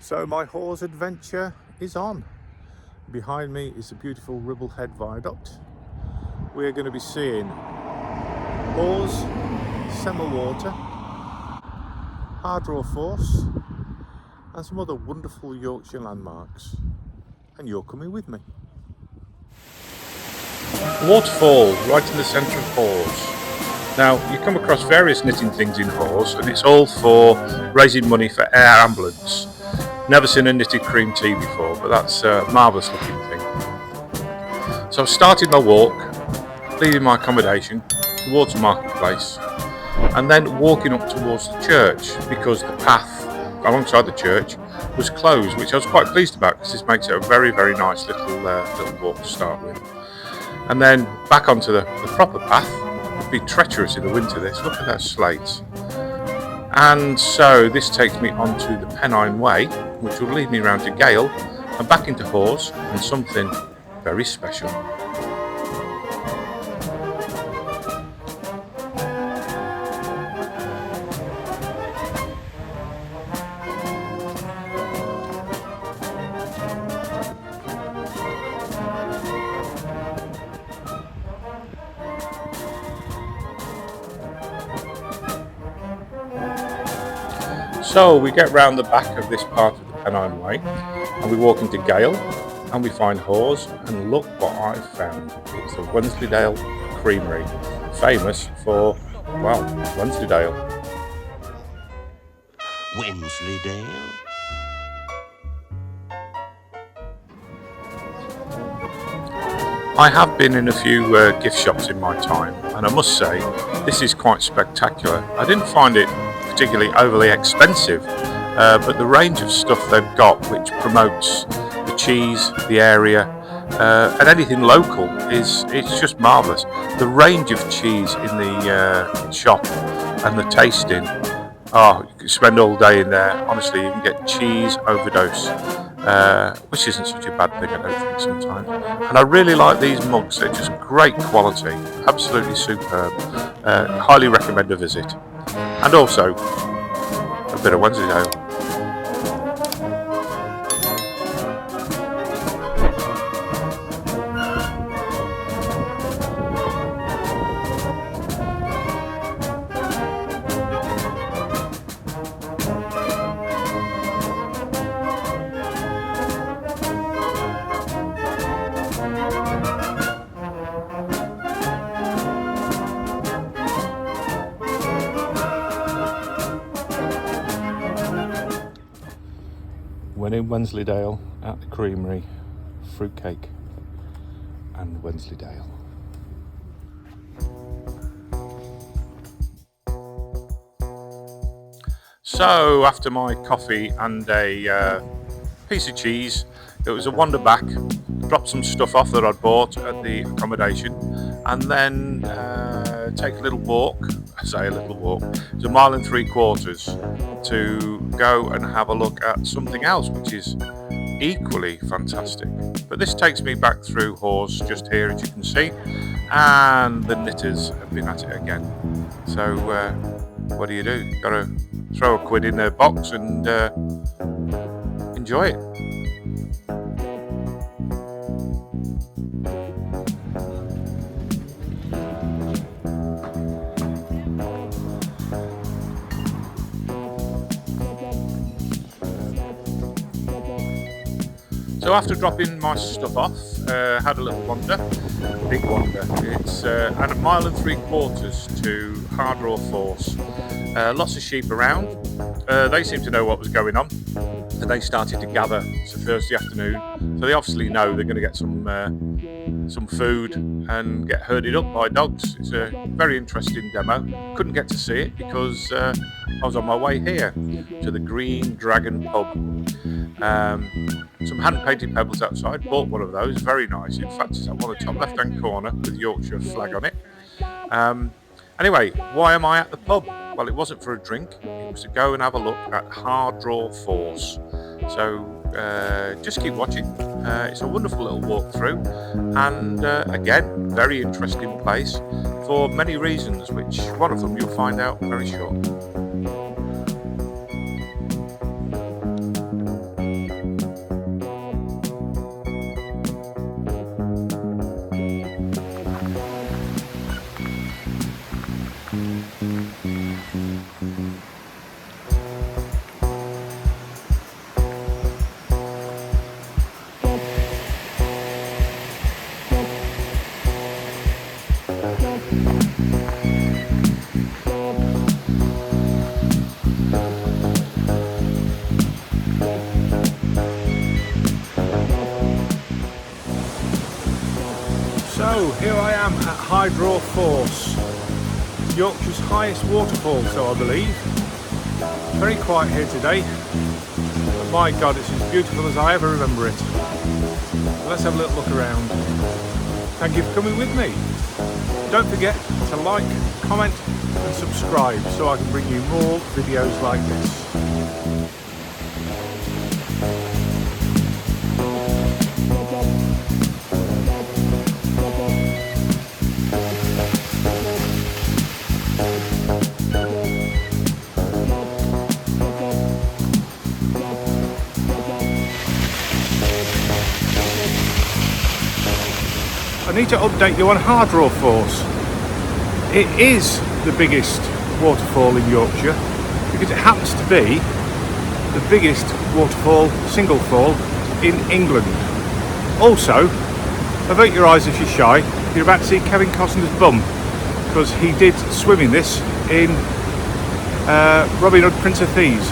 So my Hawes adventure is on. Behind me is the beautiful Ribblehead Viaduct. We're going to be seeing Hawes, Semer Water, Hardraw Falls and some other wonderful Yorkshire landmarks. And you're coming with me. Waterfall, right in the centre of Hawes. Now, you come across various knitting things in Hawes, and it's all for raising money for air ambulance. Never seen a knitted cream tea before, but that's a marvellous looking thing. So I started my walk, leaving my accommodation towards the marketplace, and then walking up towards the church because the path alongside the church was closed, which I was quite pleased about because this makes it a very, very nice little walk to start with. And then back onto the proper path. It'd be treacherous in the winter this, look at those slates. And so this takes me onto the Pennine Way, which will lead me round to Gale and back into Hawes and something very special. So we get round the back of this part of the Pennine Way and we walk into Gale and we find Hawes, and look what I found. It's the Wensleydale Creamery, famous for, well, Wensleydale. Wensleydale? I have been in a few gift shops in my time, and I must say this is quite spectacular. I didn't find it particularly overly expensive, but the range of stuff they've got which promotes the cheese, the area, and anything local it's just marvellous. The range of cheese in the shop and the tasting, oh, you can spend all day in there. Honestly, you can get cheese overdose, which isn't such a bad thing, I don't think, sometimes. And I really like these mugs. They're just great quality, absolutely superb. Highly recommend a visit. And also a bit of Wensleydale. When in Wensleydale at the Creamery, fruitcake and Wensleydale. So after my coffee and a piece of cheese, it was a wander back, drop some stuff off that I'd bought at the accommodation, and then take a little walk. I say a little walk. It's 1 3/4 miles to go and have a look at something else, which is equally fantastic. But this takes me back through Hawes, just here as you can see, and the knitters have been at it again. So what do? Got to throw a quid in their box and enjoy it. So after dropping my stuff off, had a little wander, big wander. It's at 1 3/4 miles to Hardraw Falls. Lots of sheep around. They seem to know what was going on, and they started to gather. It's a Thursday afternoon, so they obviously know they're going to get some food and get herded up by dogs. It's a very interesting demo. Couldn't get to see it because I was on my way here to the Green Dragon pub. Some hand-painted pebbles outside, bought one of those, very nice. In fact, it's up on the top left-hand corner with the Yorkshire flag on it. Anyway, why am I at the pub? Well, it wasn't for a drink, it was to go and have a look at Hardraw Falls. So just keep watching. It's a wonderful little walk through, and again, very interesting place for many reasons, which one of them you'll find out very shortly. So here I am at Hardraw Falls, Yorkshire's highest waterfall, so I believe. Very quiet here today, but my God, it's as beautiful as I ever remember it. Let's have a little look around. Thank you for coming with me. Don't forget to like, comment and subscribe so I can bring you more videos like this. I need to update you on Hardraw Falls. It is the biggest waterfall in Yorkshire because it happens to be the biggest waterfall, single fall, in England. Also, avert your eyes if you're shy, you're about to see Kevin Costner's bum because he did swim in this in Robin Hood, Prince of Thieves.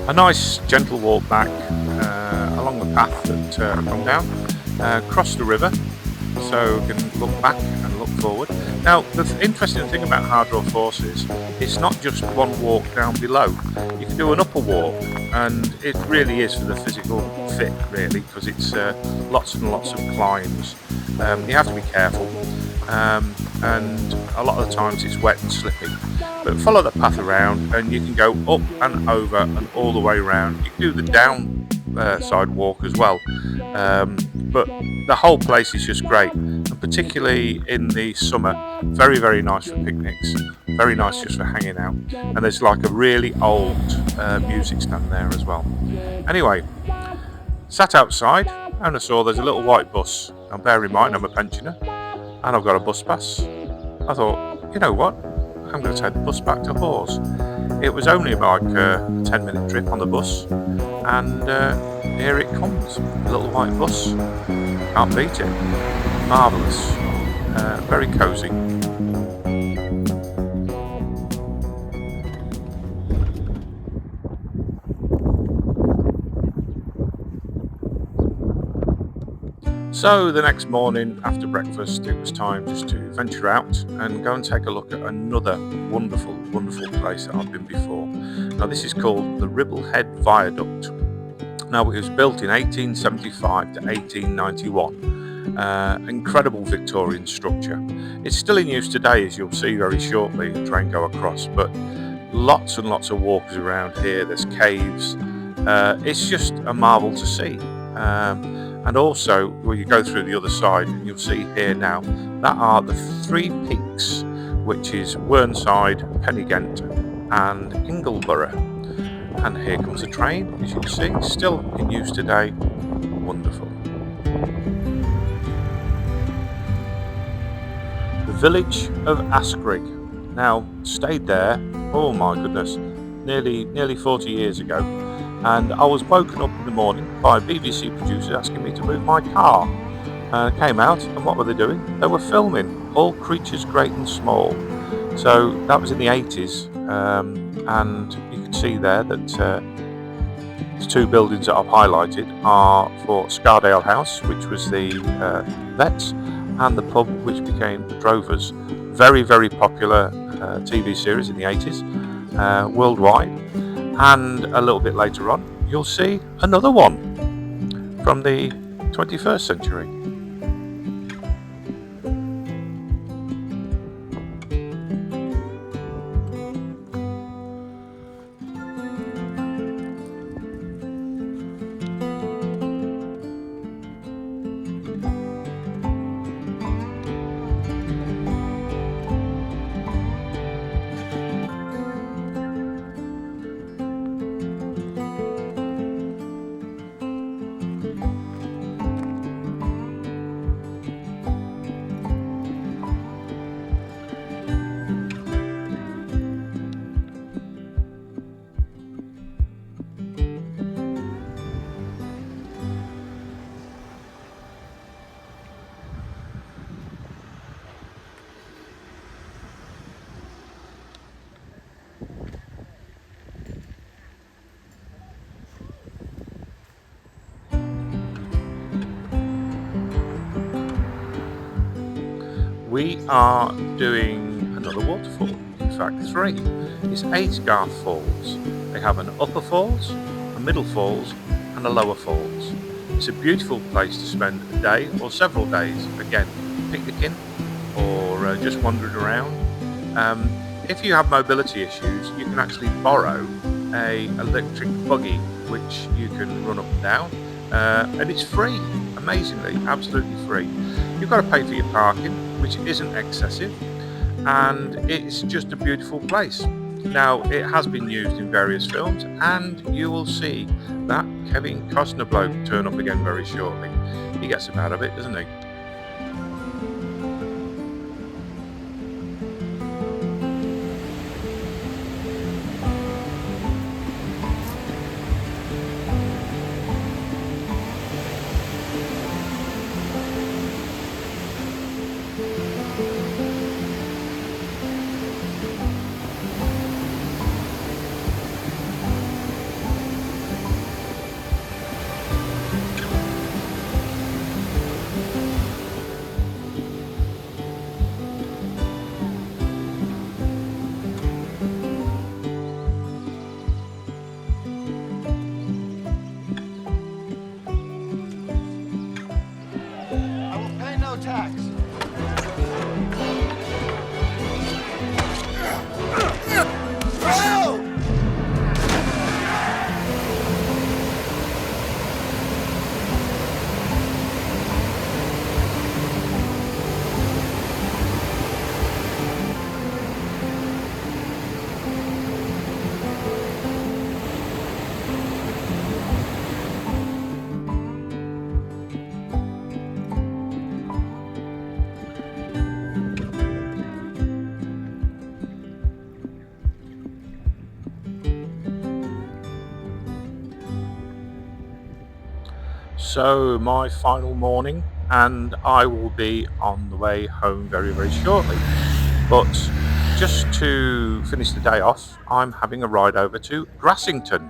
A nice gentle walk back along the path that I've come down, cross the river so we can look back and look forward. Now the interesting thing about Hardraw Falls is it's not just one walk down below. You can do an upper walk, and it really is for the physical fit really, because it's lots and lots of climbs. You have to be careful, and a lot of the times it's wet and slippy, but follow the path around and you can go up and over and all the way around. You can do the down side walk as well, but the whole place is just great, and particularly in the summer, very, very nice for picnics, very nice just for hanging out, and there's like a really old music stand there as well. Anyway, sat outside and I saw there's a little white bus. Now bear in mind I'm a pensioner and I've got a bus pass. I thought, you know what, I'm going to take the bus back to Hawes. It was only like a 10-minute trip on the bus, and here it comes, a little white bus. Can't beat it. Marvellous. Very cosy. So the next morning after breakfast, it was time just to venture out and go and take a look at another wonderful, wonderful place that I've been before. Now this is called the Ribblehead Viaduct. Now it was built in 1875 to 1891. Incredible Victorian structure. It's still in use today, as you'll see very shortly, a train go across, but lots and lots of walkers around here. There's caves. It's just a marvel to see. And also, when you go through the other side, you'll see here now, that are the three peaks, which is Wensleydale, Pennygent and Ingleborough. And here comes the train, as you can see, still in use today. Wonderful. The village of Askrigg. Now, stayed there, oh my goodness, nearly 40 years ago. And I was woken up in the morning by BBC producers asking me to move my car. I came out, and what were they doing? They were filming all creatures great and small. So that was in the 80s, and you can see there that the two buildings that I've highlighted are for Scardale House, which was the vets, and the pub which became the Drovers. Very, very popular TV series in the 80s, worldwide. And a little bit later on, you'll see another one from the 21st century. we are doing another waterfall, in fact 3. It's Aysgarth Falls. They have an upper falls, a middle falls and a lower falls. It's a beautiful place to spend a day or several days, again picnicking or just wandering around. If you have mobility issues, you can actually borrow a electric buggy which you can run up and down, and it's free, amazingly, absolutely free. You've got to pay for your parking, which isn't excessive, and it's just a beautiful place. Now, it has been used in various films, and you will see that Kevin Costner bloke turn up again very shortly. He gets a bit out of it, doesn't he? Tax. So my final morning, and I will be on the way home very, very shortly. But just to finish the day off, I'm having a ride over to Grassington,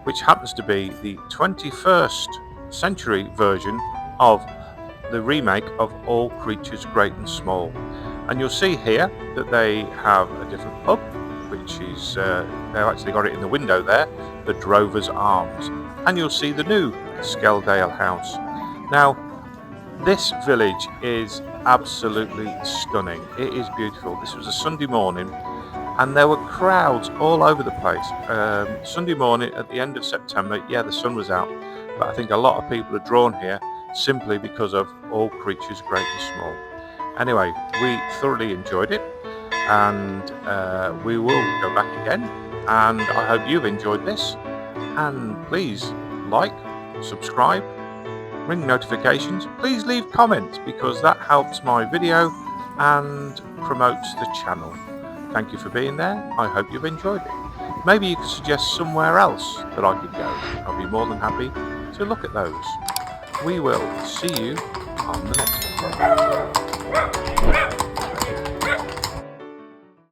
which happens to be the 21st century version of the remake of All Creatures Great and Small. And you'll see here that they have a different pub, which is, they've actually got it in the window there, the Drover's Arms. And you'll see the new Skeldale House. Now, this village is absolutely stunning. It is beautiful. This was a Sunday morning, and there were crowds all over the place. Sunday morning at the end of September, yeah, the sun was out, but I think a lot of people are drawn here simply because of All Creatures Great and Small. Anyway, we thoroughly enjoyed it, and we will go back again, and I hope you've enjoyed this. And please like, subscribe, ring notifications, please leave comments because that helps my video and promotes the channel. Thank you for being there. I hope you've enjoyed it. Maybe you could suggest somewhere else that I could go. I'll be more than happy to look at those. We will see you on the next one.